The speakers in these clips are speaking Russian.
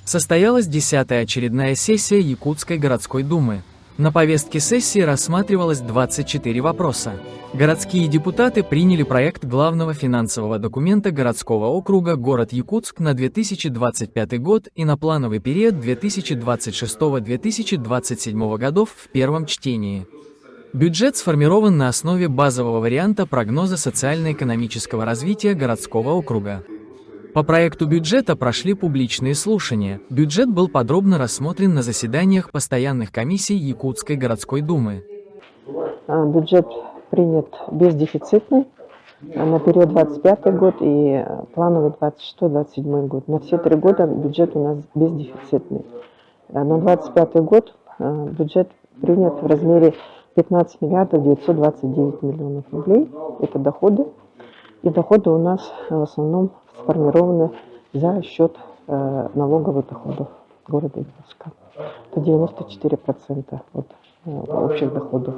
Состоялась 10-я очередная сессия Якутской городской думы. На повестке сессии рассматривалось 24 вопроса. Городские депутаты приняли проект главного финансового документа городского округа «Город Якутск» на 2025 год и на плановый период 2026-2027 годов в первом чтении. Бюджет сформирован на основе базового варианта прогноза социально-экономического развития городского округа. По проекту бюджета прошли публичные слушания. Бюджет был подробно рассмотрен на заседаниях постоянных комиссий Якутской городской думы. Бюджет принят бездефицитный на период 25 год и плановый 26-27 год. На все 3 года бюджет у нас бездефицитный. На 25 год бюджет принят в размере 15 миллиардов 929 миллионов рублей. Это доходы. И доходы у нас в основном сформированы за счет налоговых доходов города Якутска. Это 94% от общих доходов.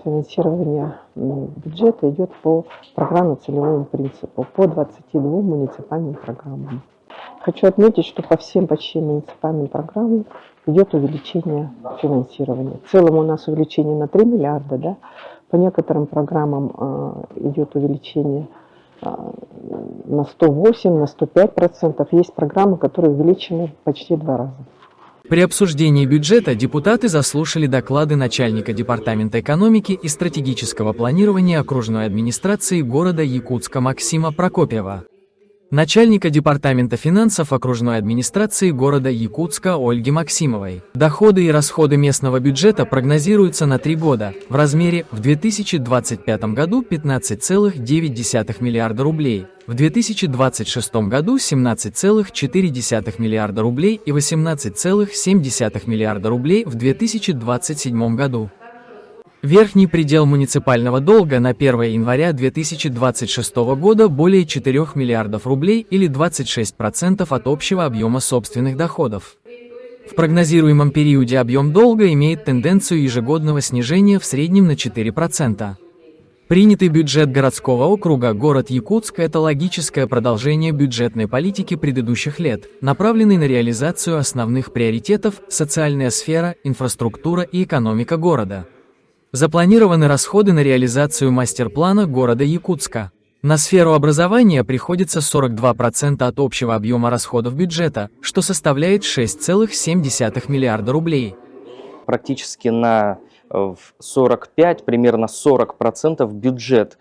Финансирование бюджета идет по программно-целевому принципу, по 22 муниципальным программам. Хочу отметить, что по всем почти муниципальным программам идет увеличение финансирования. В целом у нас увеличение на 3 миллиарда, да? По некоторым программам идет увеличение на 108, на 105%. Есть программы, которые увеличены почти 2 раза. При обсуждении бюджета депутаты заслушали доклады начальника Департамента экономики и стратегического планирования окружной администрации города Якутска Максима Прокопьева, начальника Департамента финансов окружной администрации города Якутска Ольги Максимовой. Доходы и расходы местного бюджета прогнозируются на 3 года в размере в 2025 году 15,9 миллиарда рублей, в 2026 году 17,4 миллиарда рублей и 18,7 миллиарда рублей в 2027 году. Верхний предел муниципального долга на 1 января 2026 года более 4 миллиардов рублей или 26% от общего объема собственных доходов. В прогнозируемом периоде объем долга имеет тенденцию ежегодного снижения в среднем на 4%. Принятый бюджет городского округа «Город Якутск» – это логическое продолжение бюджетной политики предыдущих лет, направленной на реализацию основных приоритетов – социальная сфера, инфраструктура и экономика города. Запланированы расходы на реализацию мастер-плана города Якутска. На сферу образования приходится 42% от общего объема расходов бюджета, что составляет 6,7 миллиарда рублей. Практически на 45, примерно 40% бюджет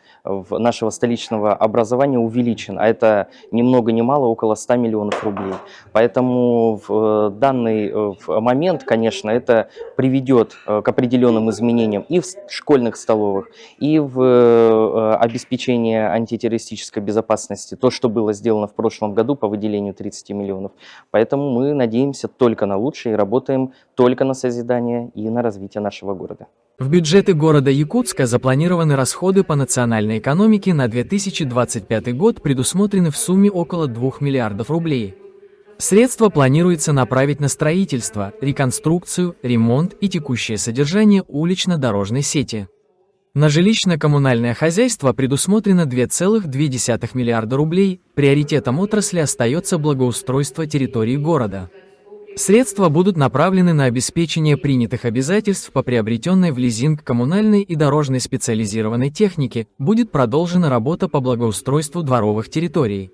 нашего столичного образования увеличен, а это ни много ни мало около 100 миллионов рублей. Поэтому в данный момент, конечно, это приведет к определенным изменениям и в школьных столовых, и в обеспечении антитеррористической безопасности, то, что было сделано в прошлом году по выделению 30 миллионов. Поэтому мы надеемся только на лучшее и работаем только на созидание и на развитие нашего города. В бюджеты города Якутска запланированы расходы по национальной экономике на 2025 год, предусмотрены в сумме около 2 миллиардов рублей. Средства планируется направить на строительство, реконструкцию, ремонт и текущее содержание улично-дорожной сети. На жилищно-коммунальное хозяйство предусмотрено 2,2 миллиарда рублей, приоритетом отрасли остается благоустройство территории города. Средства будут направлены на обеспечение принятых обязательств по приобретенной в лизинг коммунальной и дорожной специализированной технике, будет продолжена работа по благоустройству дворовых территорий.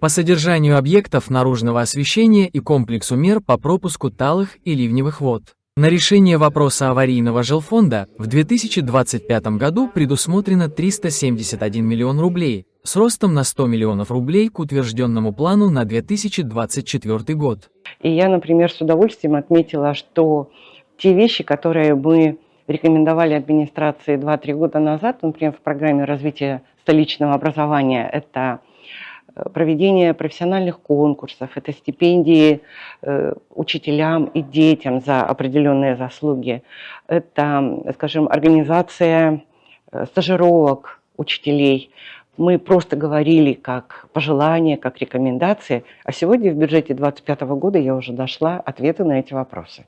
По содержанию объектов наружного освещения и комплексу мер по пропуску талых и ливневых вод. На решение вопроса аварийного жилфонда в 2025 году предусмотрено 371 миллион рублей, с ростом на 100 миллионов рублей к утвержденному плану на 2024 год. И я, например, с удовольствием отметила, что те вещи, которые мы рекомендовали администрации 2-3 года назад, например, в программе развития столичного образования, это проведение профессиональных конкурсов, это стипендии учителям и детям за определенные заслуги, это, скажем, организация стажировок учителей. Мы просто говорили как пожелания, как рекомендации, а сегодня в бюджете 2025 года я уже дошла ответы на эти вопросы.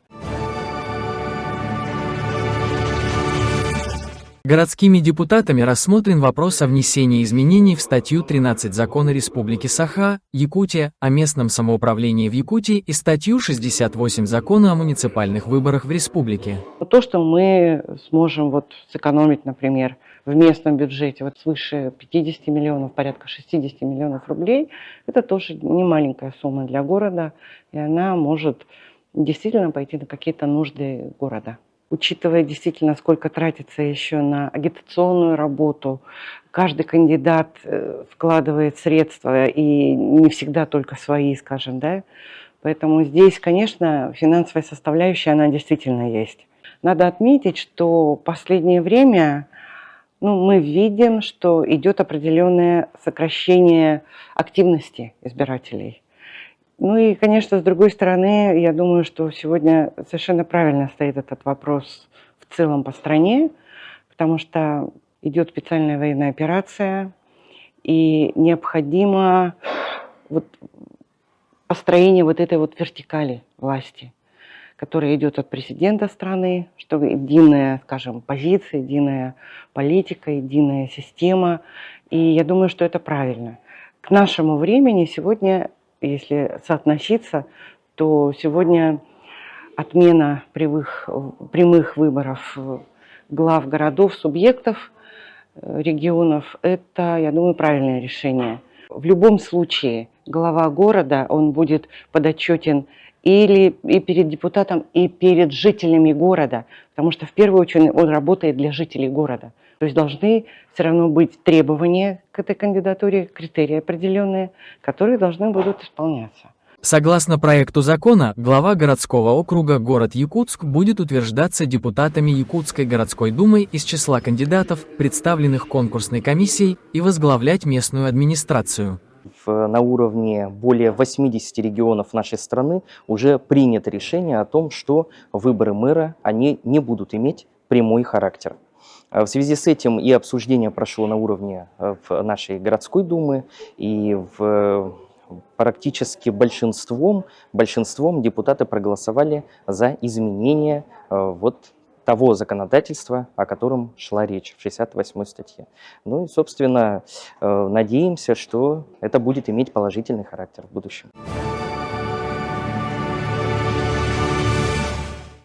Городскими депутатами рассмотрен вопрос о внесении изменений в статью 13 Закона Республики Саха, Якутия, о местном самоуправлении в Якутии и статью 68 Закона о муниципальных выборах в республике. То, что мы сможем сэкономить, например, в местном бюджете свыше 50 миллионов, порядка 60 миллионов рублей, это тоже не маленькая сумма для города, и она может действительно пойти на какие-то нужды города. Учитывая действительно, сколько тратится еще на агитационную работу, каждый кандидат вкладывает средства, и не всегда только свои, скажем, да. Поэтому здесь, конечно, финансовая составляющая, она действительно есть. Надо отметить, что в последнее время мы видим, что идет определенное сокращение активности избирателей. И, конечно, с другой стороны, я думаю, что сегодня совершенно правильно стоит этот вопрос в целом по стране, потому что идет специальная военная операция, и необходимо построение этой вертикали власти, которая идет от президента страны, чтобы единая, скажем, позиция, единая политика, единая система. И я думаю, что это правильно. К нашему времени сегодня, если соотноситься, то сегодня отмена прямых выборов глав городов, субъектов, регионов, это, я думаю, правильное решение. В любом случае глава города, он будет подотчетен и перед депутатом, и перед жителями города, потому что в первую очередь он работает для жителей города. То есть должны все равно быть требования к этой кандидатуре, критерии определенные, которые должны будут исполняться. Согласно проекту закона, глава городского округа город Якутск будет утверждаться депутатами Якутской городской думы из числа кандидатов, представленных конкурсной комиссией, и возглавлять местную администрацию. На уровне более 80 регионов нашей страны уже принято решение о том, что выборы мэра, они не будут иметь прямой характер. В связи с этим и обсуждение прошло на уровне в нашей городской думы, и практически большинством депутаты проголосовали за изменение того законодательства, о котором шла речь в 68-й статье. И, собственно, надеемся, что это будет иметь положительный характер в будущем.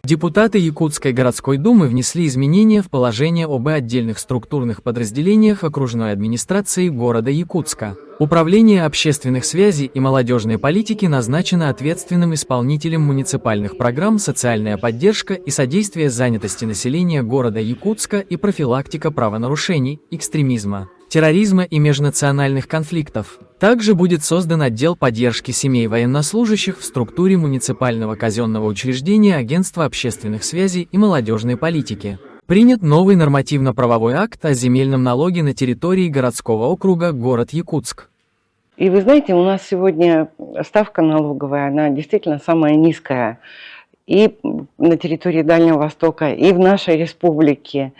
Депутаты Якутской городской думы внесли изменения в положение об отдельных структурных подразделениях окружной администрации города Якутска. Управление общественных связей и молодежной политики назначено ответственным исполнителем муниципальных программ «Социальная поддержка и содействие занятости населения города Якутска и профилактика правонарушений, экстремизма, терроризма и межнациональных конфликтов». Также будет создан отдел поддержки семей военнослужащих в структуре муниципального казенного учреждения Агентства общественных связей и молодежной политики. Принят новый нормативно-правовой акт о земельном налоге на территории городского округа город Якутск. И вы знаете, у нас сегодня ставка налоговая, она действительно самая низкая и на территории Дальнего Востока, и в нашей республике.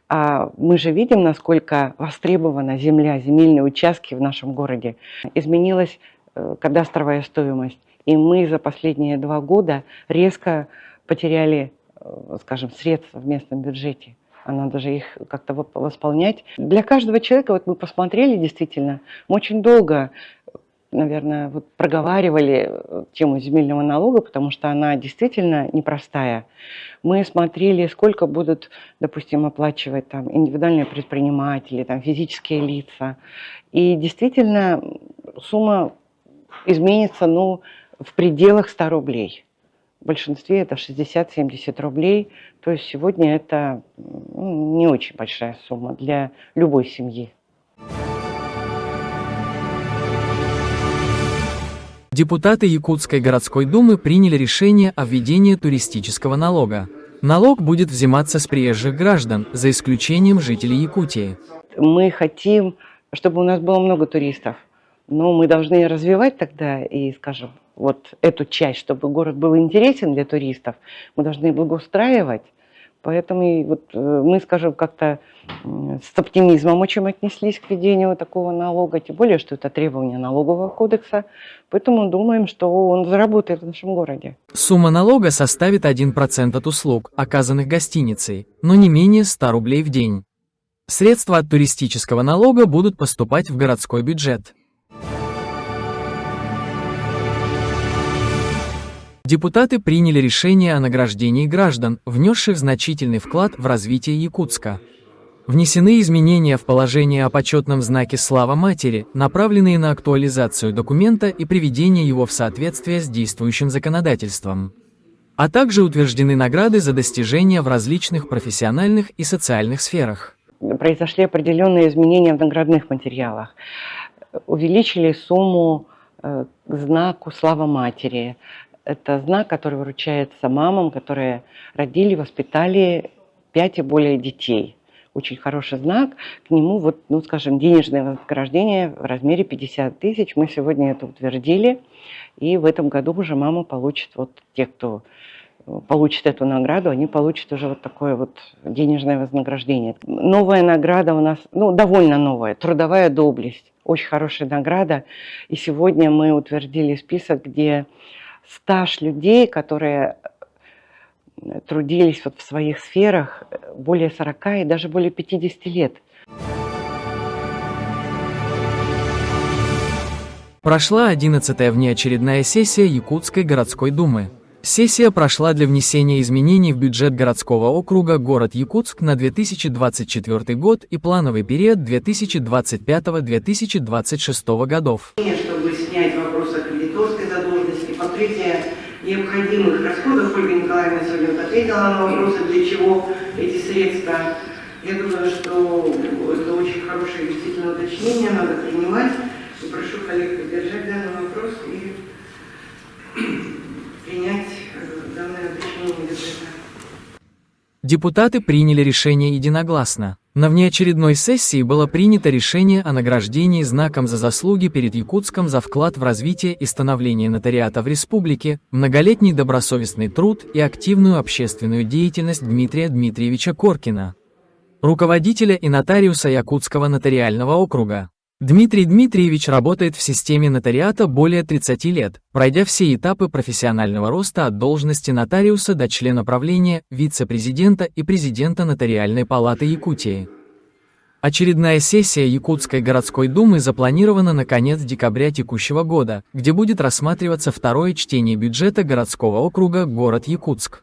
А мы же видим, насколько востребована земля, земельные участки в нашем городе. Изменилась кадастровая стоимость, и мы за последние 2 года резко потеряли, скажем, средства в местном бюджете. А надо же их как-то восполнять. Для каждого человека, мы посмотрели действительно, мы очень долго, наверное, проговаривали тему земельного налога, потому что она действительно непростая. Мы смотрели, сколько будут, допустим, оплачивать индивидуальные предприниматели, физические лица. И действительно сумма изменится в пределах 100 рублей. В большинстве это 60-70 рублей. То есть сегодня это не очень большая сумма для любой семьи. Депутаты Якутской городской думы приняли решение о введении туристического налога. Налог будет взиматься с приезжих граждан, за исключением жителей Якутии. Мы хотим, чтобы у нас было много туристов, но мы должны развивать тогда и, скажем, эту часть, чтобы город был интересен для туристов, мы должны благоустраивать. Поэтому мы, скажем, как-то с оптимизмом очень отнеслись к введению такого налога, тем более, что это требование налогового кодекса. Поэтому думаем, что он заработает в нашем городе. Сумма налога составит 1% от услуг, оказанных гостиницей, но не менее 100 рублей в день. Средства от туристического налога будут поступать в городской бюджет. Депутаты приняли решение о награждении граждан, внесших значительный вклад в развитие Якутска. Внесены изменения в положение о почетном знаке «Слава Матери», направленные на актуализацию документа и приведение его в соответствие с действующим законодательством. А также утверждены награды за достижения в различных профессиональных и социальных сферах. Произошли определенные изменения в наградных материалах. Увеличили сумму к знаку «Слава Матери». Это знак, который вручается мамам, которые родили, воспитали 5 и более детей. Очень хороший знак. К нему, скажем, денежное вознаграждение в размере 50 тысяч. Мы сегодня это утвердили. И в этом году уже мама получит, те, кто получит эту награду, они получат уже такое денежное вознаграждение. Новая награда у нас, довольно новая, трудовая доблесть. Очень хорошая награда. И сегодня мы утвердили список, где стаж людей, которые трудились в своих сферах более 40 и даже более 50 лет. Прошла 11-я внеочередная сессия Якутской городской думы. Сессия прошла для внесения изменений в бюджет городского округа город Якутск на 2024 год и плановый период 2025-2026 годов. Чтобы снять вопрос о кредиторской задолженности, покрытие необходимых расходов, Ольга Николаевна сегодня ответила на вопросы, для чего эти средства. Я думаю, что это очень хорошее действительно уточнение, надо принимать. И прошу коллег поддержать данный вопрос и принять данное уточнение бюджета. Депутаты приняли решение единогласно. На внеочередной сессии было принято решение о награждении знаком за заслуги перед Якутском за вклад в развитие и становление нотариата в республике, многолетний добросовестный труд и активную общественную деятельность Дмитрия Дмитриевича Коркина, руководителя и нотариуса Якутского нотариального округа. Дмитрий Дмитриевич работает в системе нотариата более 30 лет, пройдя все этапы профессионального роста от должности нотариуса до члена правления, вице-президента и президента Нотариальной палаты Якутии. Очередная сессия Якутской городской думы запланирована на конец декабря текущего года, где будет рассматриваться второе чтение бюджета городского округа город Якутск.